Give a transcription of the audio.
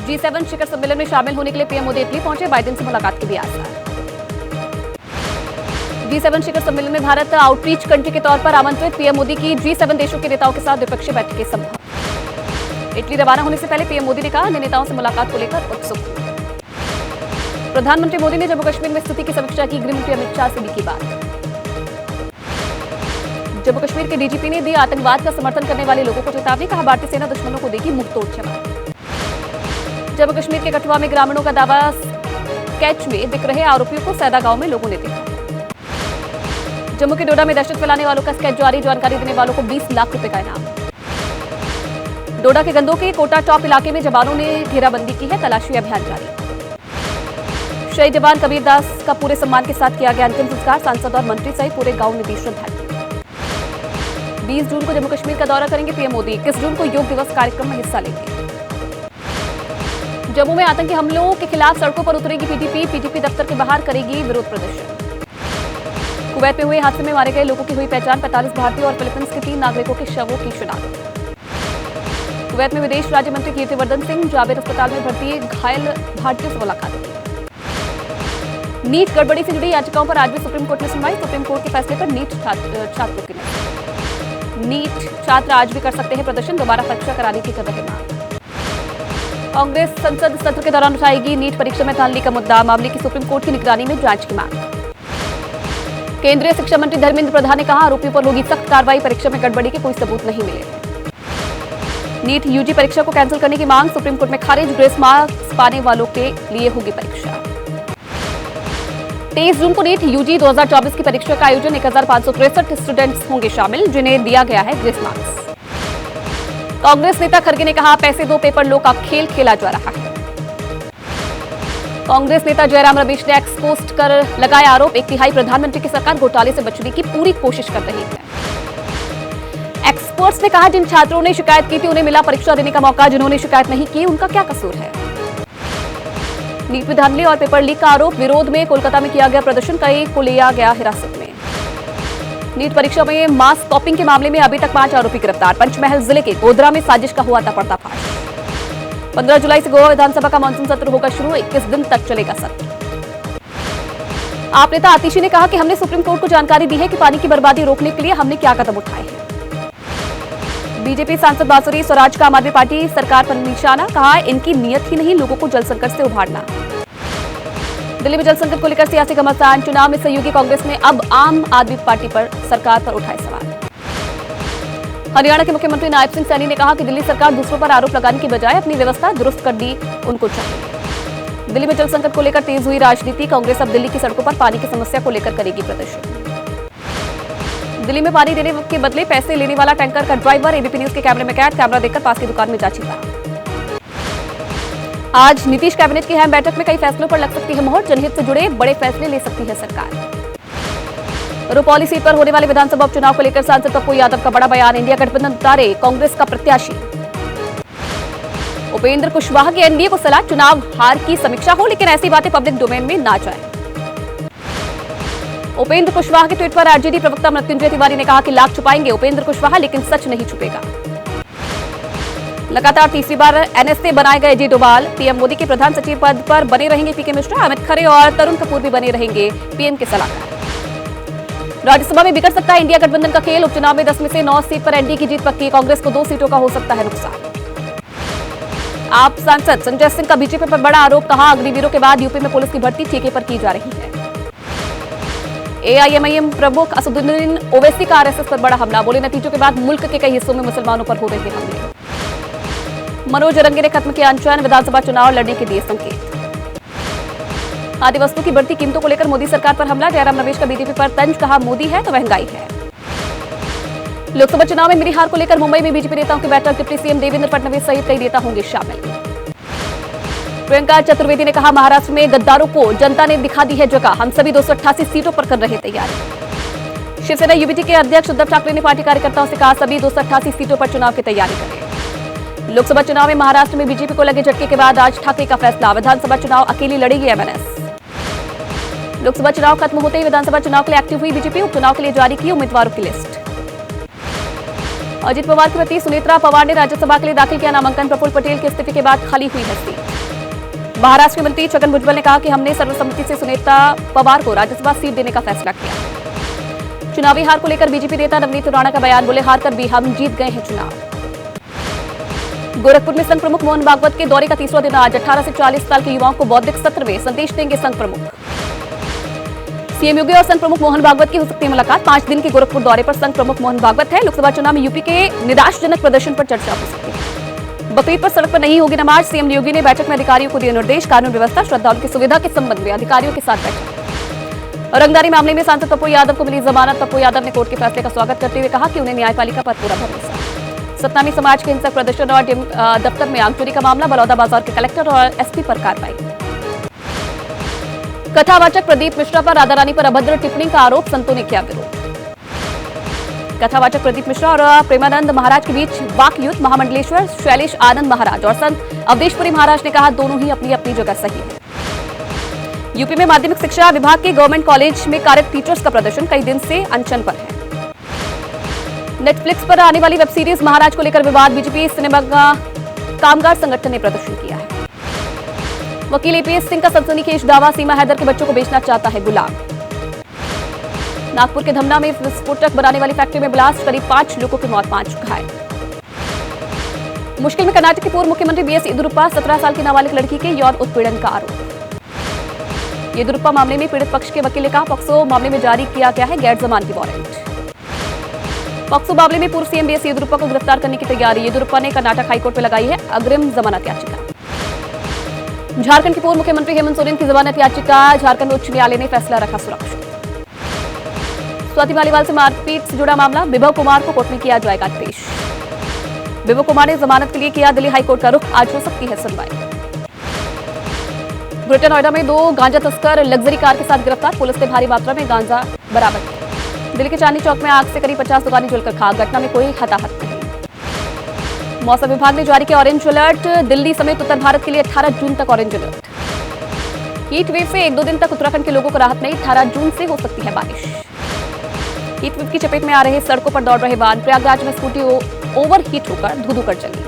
G7 शिखर सम्मेलन में शामिल होने के लिए पीएम मोदी इटली पहुंचे, बाइडेन से मुलाकात के भी आसार। G7 शिखर सम्मेलन में भारत आउटरीच कंट्री के तौर पर आमंत्रित, पीएम मोदी की G7 देशों के नेताओं के साथ द्विपक्षीय बैठकें संभव। इटली रवाना होने से पहले पीएम मोदी ने कहा, अन्य नेताओं से मुलाकात को लेकर उत्सुक। प्रधानमंत्री मोदी ने जम्मू कश्मीर में स्थिति की समीक्षा की, गृह मंत्री अमित शाह से भी की बात। जम्मू कश्मीर के डीजीपी ने दी आतंकवाद का समर्थन करने वाले लोगों को चेतावनी, कहा भारतीय सेना दुश्मनों को देगी मुंहतोड़ जवाब। जम्मू कश्मीर के कठुआ में ग्रामीणों का दावा, स्केच में दिख रहे आरोपियों को सैदा गांव में लोगों ने देखा। जम्मू के डोडा में दहशत फैलाने वालों का स्केच जारी, जानकारी देने वालों को 20 लाख रुपए का इनाम। डोडा के गंदों के कोटा टॉप इलाके में जवानों ने घेराबंदी की है, तलाशी अभियान जारी। शहीद जवान कबीर दास का पूरे सम्मान के साथ किया गया अंतिम संस्कार, सांसद और मंत्री सहित पूरे गांव ने दी श्रद्धांजलि। 20 जून को जम्मू कश्मीर का दौरा करेंगे पीएम मोदी, 21 जून को योग दिवस कार्यक्रम में हिस्सा लेंगे। जम्मू में आतंकी हमलों के खिलाफ सड़कों पर उतरेगी पीटीपी दफ्तर के बाहर करेगी विरोध प्रदर्शन। कुवैत में हुए हादसे में मारे गए लोगों की हुई पहचान, 45 भारतीय और फिलीपींस के 3 नागरिकों के शवों की शिनाख्त। कुवैत में विदेश राज्य मंत्री कीर्तिवर्धन सिंह जाबिर अस्पताल में भर्ती, घायल भारतीयों से मुलाकात। नीट गड़बड़ी से जुड़ी याचिकाओं पर आज भी सुप्रीम कोर्ट में सुनवाई, सुप्रीम कोर्ट के फैसले पर नीट छात्रों की नजर। नीट छात्र आज भी कर सकते हैं प्रदर्शन, दोबारा परीक्षा कराने की कर रहे मांग। कांग्रेस संसद सत्र के दौरान उठाएगी नीट परीक्षा में धांधली का मुद्दा, मामले की सुप्रीम कोर्ट की निगरानी में जांच की मांग। केंद्रीय शिक्षा मंत्री धर्मेंद्र प्रधान ने कहा, आरोपियों पर होगी सख्त कार्रवाई, परीक्षा में गड़बड़ी के कोई सबूत नहीं मिले। नीट यूजी परीक्षा को कैंसिल करने की मांग, सुप्रीम कोर्ट में खारिज, ग्रेस मार्क्स पाने वालों के लिए होगी परीक्षा। 23 जून को नीट यूजी 2024 की परीक्षा का आयोजन, 1563 स्टूडेंट्स होंगे शामिल, जिन्हें दिया गया है ग्रेस मार्क्स। कांग्रेस नेता खड़गे ने कहा, पैसे दो पेपर लो का खेल खेला जा रहा है। कांग्रेस नेता जयराम रमेश ने एक्स पोस्ट कर लगाया आरोप, 1/3 प्रधानमंत्री की सरकार घोटाले से बचने की पूरी कोशिश कर रही है। एक्सपर्ट्स ने कहा, जिन छात्रों ने शिकायत की थी उन्हें मिला परीक्षा देने का मौका, जिन्होंने शिकायत नहीं की उनका क्या कसूर है। नीट में धांधली और पेपर लीक का आरोप, विरोध में कोलकाता में किया गया प्रदर्शन, कई को लिया गया हिरासत में। नीट परीक्षा में मास कॉपिंग के मामले में अभी तक 5 आरोपी गिरफ्तार, पंचमहल जिले के गोधरा में साजिश का हुआ था पर्दाफाश। 15 जुलाई से गोवा विधानसभा का मानसून सत्र होगा शुरू, 21 दिन तक चलेगा सत्र। आप नेता आतिशी ने कहा कि हमने सुप्रीम कोर्ट को जानकारी दी है कि पानी की बर्बादी रोकने के लिए हमने क्या कदम उठाए हैं। बीजेपी सांसद बांसुरी स्वराज का आम आदमी पार्टी सरकार पर निशाना, कहा इनकी नीयत ही नहीं लोगों को जल संकट से उभारना। दिल्ली में जल संकट को लेकर सियासी घमासान, चुनाव में सहयोगी कांग्रेस ने अब आम आदमी पार्टी पर सरकार पर उठाए सवाल। हरियाणा के मुख्यमंत्री नायब सिंह सैनी ने कहा कि दिल्ली सरकार दूसरों पर आरोप लगाने की बजाय अपनी व्यवस्था दुरुस्त कर दी उनको चाहिए। दिल्ली में जल संकट को लेकर तेज हुई राजनीति, कांग्रेस अब दिल्ली की सड़कों पर पानी की समस्या को लेकर करेगी प्रदर्शन। दिल्ली में पानी देने के बदले पैसे लेने वाला टैंकर का ड्राइवर एबीपी न्यूज के कैमरे में कैद, कैमरा देखकर पास की दुकान में जा छिपा। आज नीतीश कैबिनेट की अहम बैठक में कई फैसलों पर लग सकती है मोहर, जनहित से जुड़े बड़े फैसले ले सकती है सरकार। रुपौली सीट पर होने वाले विधानसभा उपचुनाव को लेकर सांसद पप्पू यादव का बड़ा बयान, इंडिया गठबंधन उतारे कांग्रेस का प्रत्याशी। उपेंद्र कुशवाहा की एनडीए को सलाह, चुनाव हार की समीक्षा हो लेकिन ऐसी बातें पब्लिक डोमेन में ना जाए। उपेंद्र कुशवाहा के ट्वीट पर आरजेडी प्रवक्ता मृत्युंजय तिवारी ने कहा कि लाख छुपाएंगे उपेंद्र कुशवाहा लेकिन सच नहीं छुपेगा। लगातार तीसरी बार एनएसए बनाए गए अजय डोभाल, पीएम मोदी के प्रधान सचिव पद पर बने रहेंगे पीके मिश्रा, अमित खरे और तरुण कपूर भी बने रहेंगे पीएम के सलाहकार। राज्यसभा में बिगड़ सकता है इंडिया गठबंधन का खेल, उपचुनाव में 10 में से 9 सीट पर एनडीए की जीत पक्की, कांग्रेस को 2 सीटों का हो सकता है नुकसान। आप सांसद संजय सिंह का बीजेपी पर बड़ा आरोप, कहा अग्निवीरों के बाद यूपी में पुलिस की भर्ती ठेके पर की जा रही है। एआईएमआईएम प्रमुख असदुद्दीन ओवैसी का आरएसएस पर बड़ा हमला, बोले नतीजों के बाद मुल्क के कई हिस्सों में मुसलमानों पर हो रहे हमले। मनोज रंगे ने खत्म किया अनशन, विधानसभा चुनाव लड़ने के दिए संकेत। खाद्य वस्तु की बढ़ती कीमतों को लेकर मोदी सरकार पर हमला, जयराम रमेश का बीजेपी पर तंज, कहा मोदी है तो महंगाई है। लोकसभा चुनाव में मिली हार को लेकर मुंबई में बीजेपी नेताओं की बैठक, डिप्टी सीएम देवेंद्र फडणवीस सहित कई नेता होंगे शामिल। प्रियंका चतुर्वेदी ने कहा महाराष्ट्र में गद्दारों को जनता ने दिखा दी है जगह, हम सभी 288 सीटों पर कर रहे तैयारी। शिवसेना यूबीटी के अध्यक्ष उद्धव ठाकरे ने पार्टी कार्यकर्ताओं से कहा सभी 288 सीटों पर चुनाव की तैयारी करें। लोकसभा चुनाव में महाराष्ट्र में बीजेपी को लगे झटके के बाद आज ठाकरे का फैसला, विधानसभा चुनाव अकेली लड़ेगी एमएनएस। लोकसभा चुनाव खत्म होते ही विधानसभा चुनाव के लिए एक्टिव हुई बीजेपी, उपचुनाव के लिए जारी की उम्मीदवारों की लिस्ट। अजित पवार की पति सुनेत्रा पवार ने राज्यसभा के लिए दाखिल किया नामांकन। प्रफुल्ल पटेल के इस्तीफे के बाद खाली हुई है सीट। महाराष्ट्र के मंत्री छगन भुजबल ने कहा कि हमने सर्वसम्मति से सुनेत्रा पवार को राज्यसभा सीट देने का फैसला किया। चुनावी हार को लेकर बीजेपी नेता नवनीत राणा का बयान, बोले हार कर भी हम जीत गए हैं चुनाव। गोरखपुर में संघ प्रमुख मोहन भागवत के दौरे का तीसरा दिन आज 18 से 40 साल के युवाओं को बौद्धिक सत्र में संदेश देंगे संघ प्रमुख। सीएम योगी और संघ प्रमुख मोहन भागवत की हो सकती है मुलाकात। 5 दिन के गोरखपुर दौरे पर संघ प्रमुख मोहन भागवत है। लोकसभा चुनाव में यूपी के निराशाजनक प्रदर्शन पर चर्चा हो सकती है। बकरीद पर सड़क पर नहीं होगी नमाज। सीएम योगी ने बैठक में अधिकारियों को दिए निर्देश। कानून व्यवस्था, श्रद्धालुओं की सुविधा के संबंध में अधिकारियों के साथ बैठक। रंगदारी मामले में सांसद पप्पू यादव को मिली जमानत। पप्पू यादव ने कोर्ट के फैसले का स्वागत करते हुए कहा कि उन्हें न्यायपालिका पर पूरा भरोसा। सतनामी समाज के हिंसक प्रदर्शन और दफ्तर में आग चोरी का मामला। बलौदाबाजार के कलेक्टर और एसपी पर कार्रवाई। कथावाचक प्रदीप मिश्रा पर राधा रानी पर अभद्र टिप्पणी का आरोप, संतों ने किया विरोध। कथावाचक प्रदीप मिश्रा और प्रेमानंद महाराज के बीच वाक युद्ध। महामंडलेश्वर शैलेश आनंद महाराज और संत अवधेशपुरी महाराज ने कहा दोनों ही अपनी अपनी जगह सही है। यूपी में माध्यमिक शिक्षा विभाग के गवर्नमेंट कॉलेज में कार्यरत टीचर्स का प्रदर्शन कई दिन से अनशन पर है। नेटफ्लिक्स पर आने वाली वेब सीरीज महाराज को लेकर विवाद। बीजेपी सिनेमा कामगार संगठन ने प्रदर्शन किया है। वकील एपीएस सिंह का सनसनीखेज दावा, सीमा हैदर के बच्चों को बेचना चाहता है गुलाम। नागपुर के धमना में विस्फोटक बनाने वाली फैक्ट्री में ब्लास्ट, करीब 5 लोगों की मौत, 5 घायल। मुश्किल में कर्नाटक के पूर्व मुख्यमंत्री बीएस येदियुरप्पा, 17 साल की नाबालिग लड़की के यौन उत्पीड़न का आरोप। येदियुरप्पा मामले में पीड़ित पक्ष के वकील ने कहा पॉक्सो मामले में जारी किया गया है गैर जमानती वारंट। पॉक्सो मामले में पूर्व सीएम बीएस येदियुरप्पा को गिरफ्तार करने की तैयारी। येदियुरप्पा ने कर्नाटक हाईकोर्ट में लगाई है अग्रिम जमानत याचिका। झारखंड के पूर्व मुख्यमंत्री हेमंत सोरेन की जमानत याचिका झारखंड उच्च न्यायालय ने फैसला रखा सुरक्षित। स्वाति मालीवाल से मारपीट से जुड़ा मामला, विभव कुमार को कोर्ट में किया जाएगा पेश। विभव कुमार ने जमानत के लिए किया दिल्ली हाईकोर्ट का रुख, आज हो सकती है सुनवाई। ग्रेटर नोएडा में 2 गांजा तस्कर लग्जरी कार के साथ गिरफ्तार। पुलिस ने भारी मात्रा में गांजा बरामद किया। दिल्ली के चांदनी चौक में आग से करीब 50 दुकानें जलकर खाक। घटना में कोई हताहत नहीं। मौसम विभाग ने जारी किया ऑरेंज अलर्ट। दिल्ली समेत उत्तर भारत के लिए 18 जून तक ऑरेंज अलर्ट। हीट वेव से 1-2 दिन तक उत्तराखंड के लोगों को राहत नहीं। 18 जून से हो सकती है बारिश। हीट वेव की चपेट में आ रहे सड़कों पर दौड़ रहे वाहन। प्रयागराज में स्कूटी ओवर हीट होकर धू-धू कर चली।